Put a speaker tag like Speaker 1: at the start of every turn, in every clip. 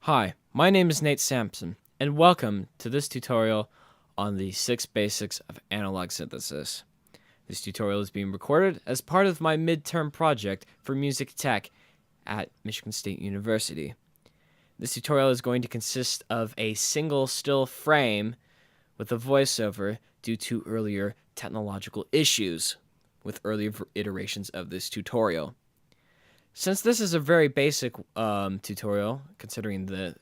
Speaker 1: Hi, my name is Nate Sampson, and welcome to this tutorial on the 6 basics of analog synthesis. This tutorial is being recorded as part of my midterm project for music tech at Michigan State University. This tutorial is going to consist of a single still frame with a voiceover due to earlier technological issues with earlier iterations of this tutorial. Since this is a very basic tutorial, considering the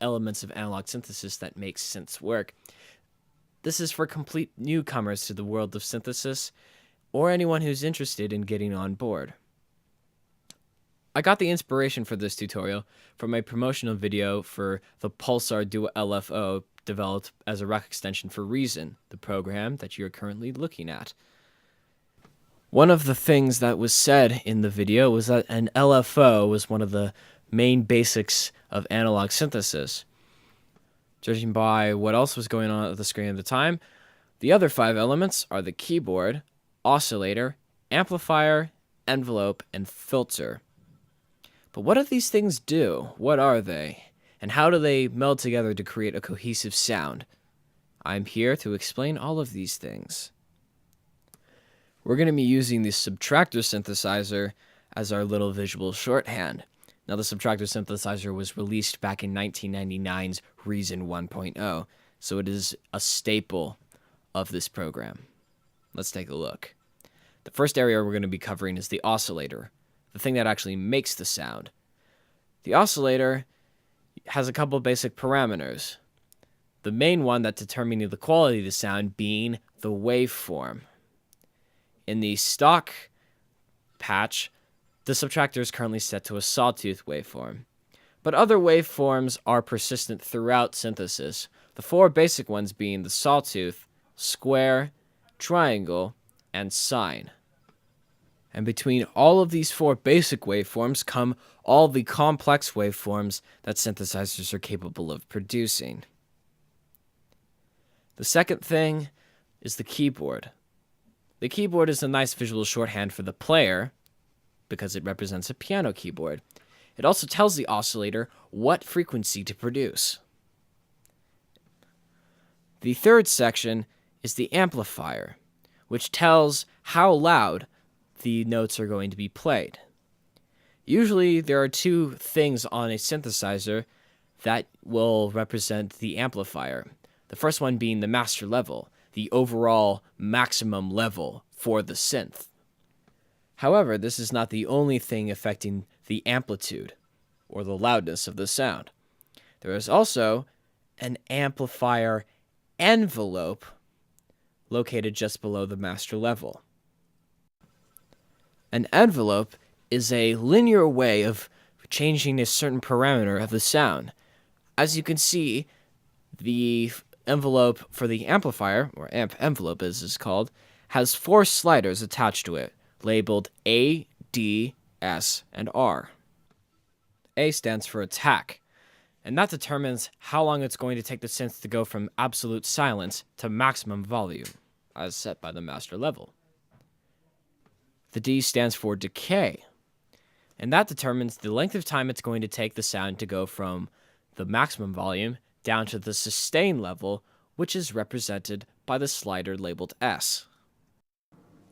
Speaker 1: elements of analog synthesis that make synths work, this is for complete newcomers to the world of synthesis, or anyone who's interested in getting on board. I got the inspiration for this tutorial from a promotional video for the Pulsar Duo LFO developed as a rack extension for Reason, the program that you're currently looking at. One of the things that was said in the video was that an LFO was one of the main basics of analog synthesis. Judging by what else was going on at the screen at the time, the other 5 elements are the keyboard, oscillator, amplifier, envelope, and filter. But what do these things do? What are they? And how do they meld together to create a cohesive sound? I'm here to explain all of these things. We're going to be using the subtractor synthesizer as our little visual shorthand. Now, the subtractor synthesizer was released back in 1999's Reason 1.0, so it is a staple of this program. Let's take a look. The first area we're going to be covering is the oscillator, the thing that actually makes the sound. The oscillator has a couple basic parameters. The main one that determines the quality of the sound being the waveform. In the stock patch, the subtractor is currently set to a sawtooth waveform. But other waveforms are persistent throughout synthesis, the 4 basic ones being the sawtooth, square, triangle, and sine. And between all of these 4 basic waveforms come all the complex waveforms that synthesizers are capable of producing. The second thing is the keyboard. The keyboard is a nice visual shorthand for the player because it represents a piano keyboard. It also tells the oscillator what frequency to produce. The third section is the amplifier, which tells how loud the notes are going to be played. Usually there are 2 things on a synthesizer that will represent the amplifier. The first one being the master level, the overall maximum level for the synth. However, this is not the only thing affecting the amplitude or the loudness of the sound. There is also an amplifier envelope located just below the master level. An envelope is a linear way of changing a certain parameter of the sound. As you can see, the envelope for the amplifier, or amp envelope as it's called, has 4 sliders attached to it, labeled A, D, S, and R. A stands for attack, and that determines how long it's going to take the synth to go from absolute silence to maximum volume, as set by the master level. The D stands for decay, and that determines the length of time it's going to take the sound to go from the maximum volume down to the sustain level, which is represented by the slider labeled S.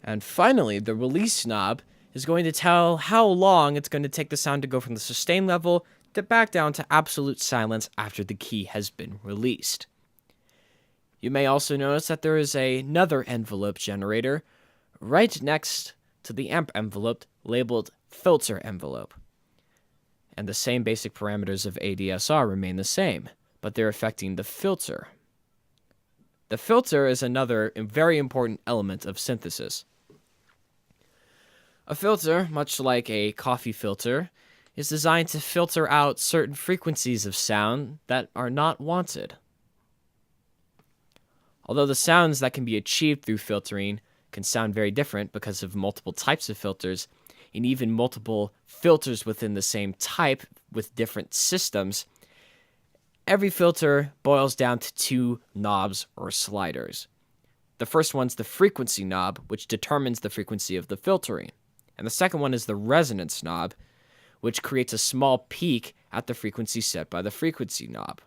Speaker 1: And finally, the release knob is going to tell how long it's going to take the sound to go from the sustain level to back down to absolute silence after the key has been released. You may also notice that there is another envelope generator right next to the amp envelope labeled filter envelope. And the same basic parameters of ADSR remain the same, but they're affecting the filter. The filter is another very important element of synthesis. A filter, much like a coffee filter, is designed to filter out certain frequencies of sound that are not wanted. Although the sounds that can be achieved through filtering can sound very different because of multiple types of filters, and even multiple filters within the same type with different systems, every filter boils down to 2 knobs or sliders. The first one's the frequency knob, which determines the frequency of the filtering. And the second one is the resonance knob, which creates a small peak at the frequency set by the frequency knob.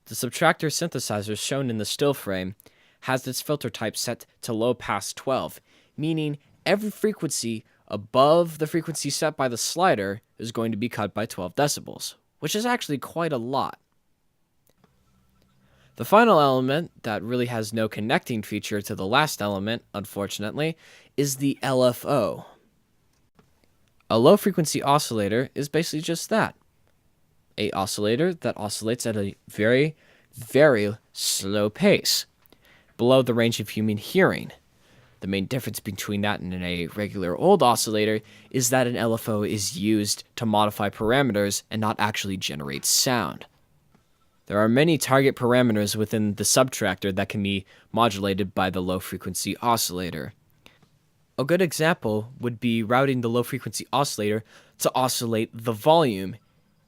Speaker 1: The subtractor synthesizer shown in the still frame has its filter type set to low pass 12, meaning every frequency above the frequency set by the slider is going to be cut by 12 decibels, which is actually quite a lot. The final element that really has no connecting feature to the last element, unfortunately, is the LFO. A low-frequency oscillator is basically just that. An oscillator that oscillates at a very, very slow pace, below the range of human hearing. The main difference between that and a regular old oscillator is that an LFO is used to modify parameters and not actually generate sound. There are many target parameters within the subtractor that can be modulated by the low-frequency oscillator. A good example would be routing the low-frequency oscillator to oscillate the volume,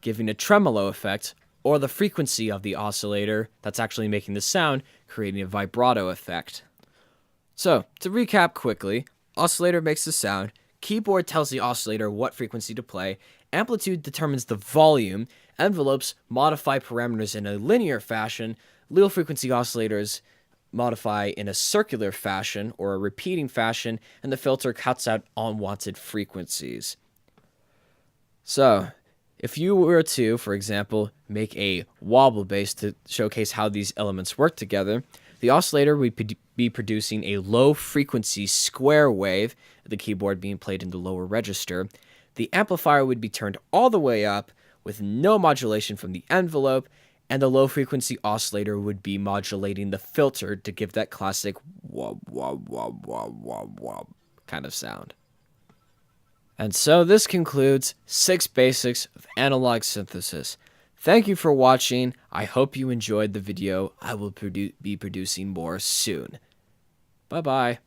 Speaker 1: giving a tremolo effect, or the frequency of the oscillator that's actually making the sound, creating a vibrato effect. So, to recap quickly, oscillator makes the sound, keyboard tells the oscillator what frequency to play, amplitude determines the volume, envelopes modify parameters in a linear fashion, low-frequency oscillators modify in a circular fashion or a repeating fashion, and the filter cuts out unwanted frequencies. So, if you were to, for example, make a wobble bass to showcase how these elements work together, the oscillator would be producing a low-frequency square wave, the keyboard being played in the lower register. The amplifier would be turned all the way up with no modulation from the envelope, and the low-frequency oscillator would be modulating the filter to give that classic wob, wob, wob, wob, wob, wob kind of sound. And so this concludes 6 basics of analog synthesis. Thank you for watching. I hope you enjoyed the video. I will be producing more soon. Bye-bye.